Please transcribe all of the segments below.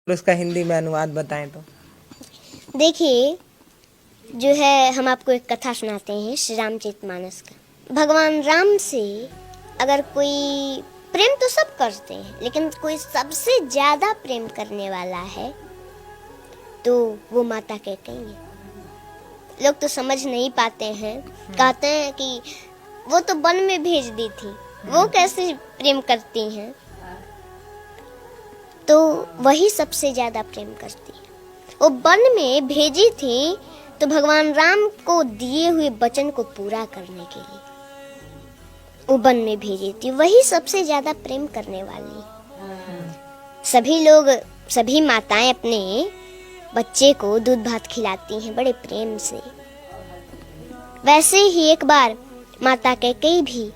उसका हिंदी में अनुवाद बताएं तो। देखिए, जो है हम आपको एक कथा सुनाते हैं श्री रामचरितमानस का। भगवान राम से अगर कोई प्रेम तो सब करते हैं, लेकिन कोई सबसे ज्यादा प्रेम करने वाला है तो वो माता कैकेयी है। लोग तो समझ नहीं पाते हैं, कहते हैं कि वो तो वन में भेज दी थी, वो कैसे प्रेम करती हैं। तो वही सबसे ज्यादा प्रेम करती है। वो वन में भेजी थी तो भगवान राम को दिए हुए वचन को पूरा करने के लिए वो वन में भेजी थी। वही सबसे ज्यादा प्रेम करने वाली। सभी लोग, सभी माताएं अपने बच्चे को दूध भात खिलाती हैं बड़े प्रेम से। वैसे ही एक बार माता कैकेयी भी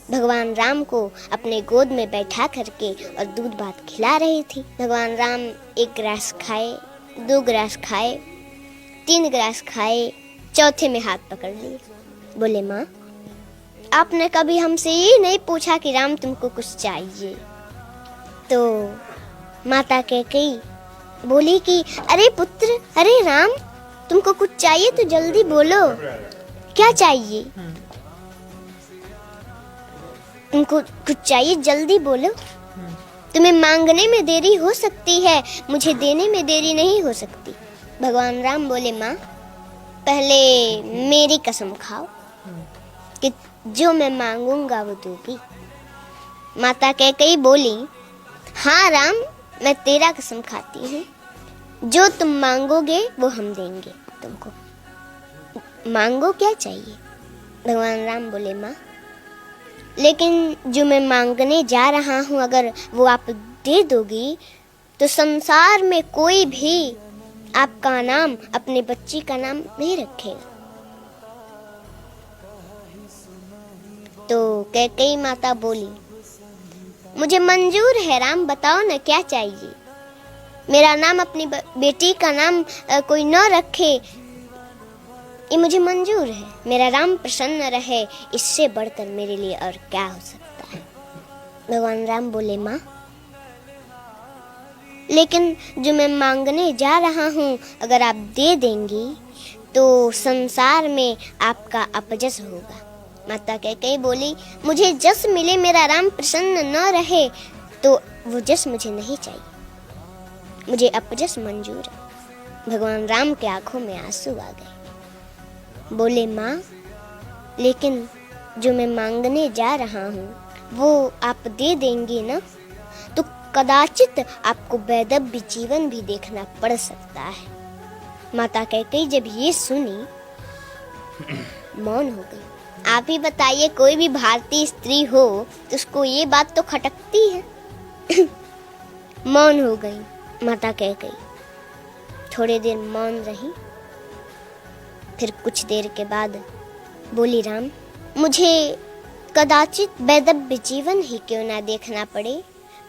भगवान राम को अपने गोद में बैठा करके और दूध भात खिला रही थी। भगवान राम एक गिलास खाए, 2 गिलास खाए, 3 गिलास खाए, चौथे में हाथ पकड़ लिए। बोले, माँ, आपने कभी हमसे ये नहीं पूछा कि राम तुमको कुछ चाहिए? तो माता कैकेयी बोली कि अरे पुत्र, अरे राम, तुमको कुछ चाहिए तो जल्दी बोलो, क्या चाहिए? तुमको कुछ चाहिए, जल्दी बोलो। तुम्हें मांगने में देरी हो सकती है, मुझे देने में देरी नहीं हो सकती। भगवान राम बोले, माँ, पहले मेरी कसम खाओ कि जो मैं मांगूंगा वो दोगी। माता कैकेयी बोली, हाँ राम, मैं तेरा कसम खाती हूँ, जो तुम मांगोगे वो हम देंगे तुमको। मांगो, क्या चाहिए? भगवान राम बोले, माँ, लेकिन जो मैं मांगने जा रहा हूँ अगर वो आप दे दोगी तो संसार में कोई भी आपका नाम, अपने बच्ची का नाम नहीं रखेगा। तो कैकेयी माता बोली, मुझे मंजूर है राम, बताओ ना क्या चाहिए। मेरा नाम, अपनी बेटी का नाम कोई न रखे, ये मुझे मंजूर है। मेरा राम प्रसन्न रहे, इससे बढ़कर मेरे लिए और क्या हो सकता है। भगवान राम बोले, माँ, लेकिन जो मैं मांगने जा रहा हूँ अगर आप दे देंगी तो संसार में आपका अपजस होगा। माता कैकेयी बोली, मुझे जस मिले, मेरा राम प्रसन्न न रहे तो वो जस मुझे नहीं चाहिए, मुझे अपजस मंजूर है। भगवान राम के आंखों में आंसू आ गए। बोले, माँ, लेकिन जो मैं मांगने जा रहा हूँ वो आप दे देंगी ना, तो कदाचित आपको वैधव्य जीवन भी देखना पड़ सकता है। माता कैकेयी जब ये सुनी मौन हो गई। आप ही बताइए, कोई भी भारतीय स्त्री हो तो उसको ये बात तो खटकती है। मौन हो गई माता कैकेयी। थोड़ी देर मौन रही, फिर कुछ देर के बाद बोली, राम, मुझे कदाचित वैधव्य जीवन ही क्यों ना देखना पड़े,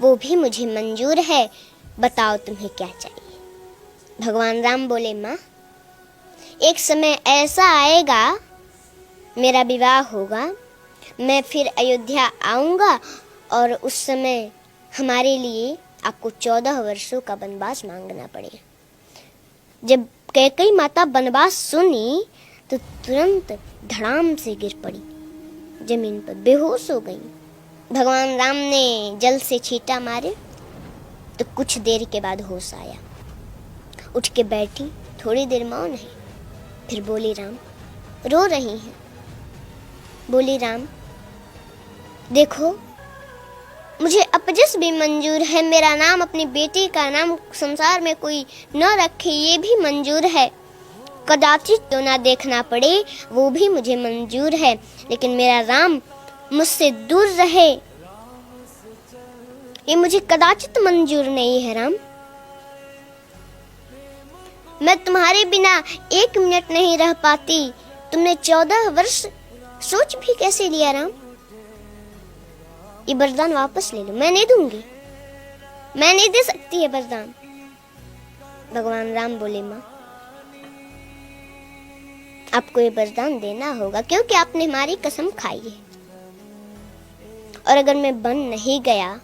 वो भी मुझे मंजूर है। बताओ तुम्हें क्या चाहिए? भगवान राम बोले, माँ, एक समय ऐसा आएगा, मेरा विवाह होगा, मैं फिर अयोध्या आऊंगा और उस समय हमारे लिए आपको 14 वर्षों का वनवास मांगना पड़ेगा। जब कैकेयी माता वनवास सुनी तो तुरंत धड़ाम से गिर पड़ी, जमीन पर बेहोश हो गई। भगवान राम ने जल से छींटा मारे तो कुछ देर के बाद होश आया। उठ के बैठी, थोड़ी देर मौन है, फिर बोली, राम, रो रही हैं? बोली, राम, देखो, मुझे अपजस भी मंजूर है, मेरा नाम, अपनी बेटी का नाम संसार में कोई न रखे, ये भी मंजूर है। कदाचित तो ना देखना पड़े, वो भी मुझे मंजूर है, लेकिन मेरा राम मुझसे दूर रहे, ये मुझे कदाचित मंजूर नहीं है। राम, मैं तुम्हारे बिना 1 मिनट नहीं रह पाती, तुमने 14 वर्ष सोच भी कैसे लिया? राम, ये वरदान वापस ले लो, मैं नहीं दूंगी, मैं नहीं दे सकती है वरदान। भगवान राम बोले, माँ, आपको ये वरदान देना होगा क्योंकि आपने हमारी कसम खाई है, और अगर मैं बन नहीं गया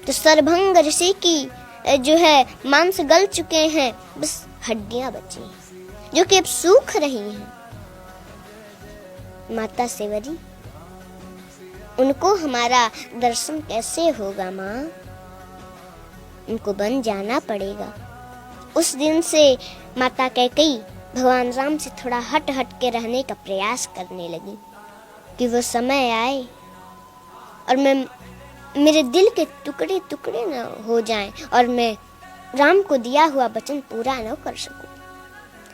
तो सरभंग ऋषि की जो है मांस गल चुके हैं, बस हड्डियां बची हैं जो कि अब सूख रही हैं। माता सेवरी, उनको हमारा दर्शन कैसे होगा माँ? उनको बन जाना पड़ेगा। उस दिन से माता कैकेयी भगवान राम से थोड़ा हट के रहने का प्रयास करने लगी कि वो समय आए और मेरे दिल के टुकड़े टुकड़े न हो जाएं और मैं राम को दिया हुआ वचन पूरा न कर सकूं,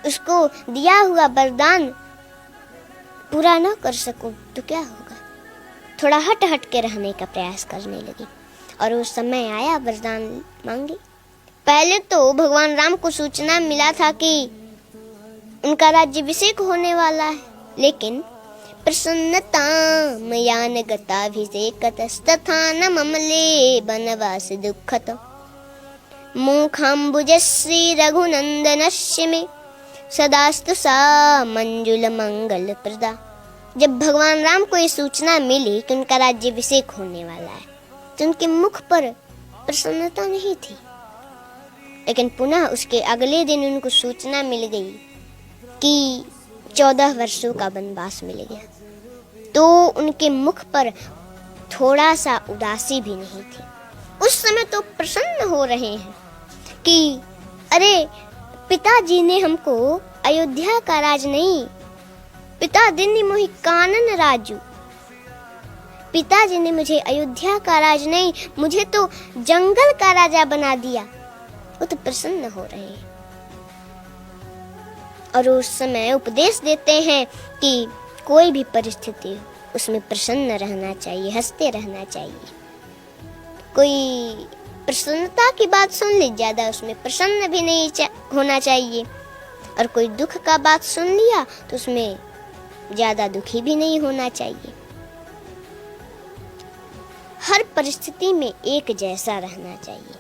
उसको दिया हुआ वरदान पूरा न कर सकूं तो क्या होगा? थोड़ा हट के रहने का प्रयास करने लगी और उस समय आया, वरदान मांगी। पहले तो भगवान राम को सूचना मिला था कि उनका राज्याभिषेक होने वाला है, लेकिन प्रसन्नता मयान गताभिषेकतस्तथा न ममले वनवास दुःखत मुखाम्बुजश्री रघुनंदनस्य मे सदास्तु सा मंजुल मंगल प्रदा। जब भगवान राम को ये सूचना मिली कि उनका राज्याभिषेक होने वाला है तो उनके मुख पर प्रसन्नता नहीं थी, लेकिन पुनः उसके अगले दिन उनको सूचना मिल गई कि 14 वर्षों का वनवास मिल गया, तो उनके मुख पर थोड़ा सा उदासी भी नहीं थी। उस समय तो प्रसन्न हो रहे हैं कि अरे पिताजी ने हमको अयोध्या का राज नहीं, पिता दिनी मोहि कानन राजू, पिताजी ने मुझे अयोध्या का राज नहीं, मुझे तो जंगल का राजा बना दिया। वो तो प्रसन्न हो रहे हैं और उस समय उपदेश देते हैं कि कोई भी परिस्थिति हो उसमें प्रसन्न रहना चाहिए, हंसते रहना चाहिए। कोई प्रसन्नता की बात सुन ली, ज्यादा उसमें प्रसन्न भी नहीं होना चाहिए, और कोई दुख का बात सुन लिया तो उसमें ज्यादा दुखी भी नहीं होना चाहिए। हर परिस्थिति में एक जैसा रहना चाहिए।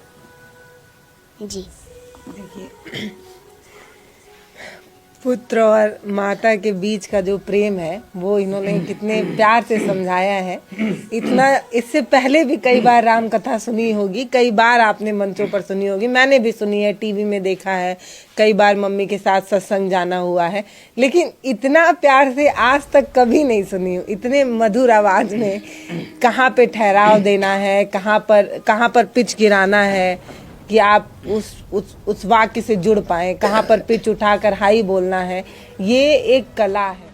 जी देखिए, पुत्र और माता के बीच का जो प्रेम है वो इन्होंने कितने प्यार से समझाया है। इतना इससे पहले भी कई बार राम कथा सुनी होगी, कई बार आपने मंचों पर सुनी होगी, मैंने भी सुनी है, टीवी में देखा है, कई बार मम्मी के साथ सत्संग जाना हुआ है, लेकिन इतना प्यार से आज तक कभी नहीं सुनी। इतने मधुर आवाज में कहाँ पे ठहराव देना है, कहाँ पर पिच गिराना है कि आप उस वाक्य से जुड़ पाएं, कहाँ पर पिच उठाकर हाई बोलना है, ये एक कला है।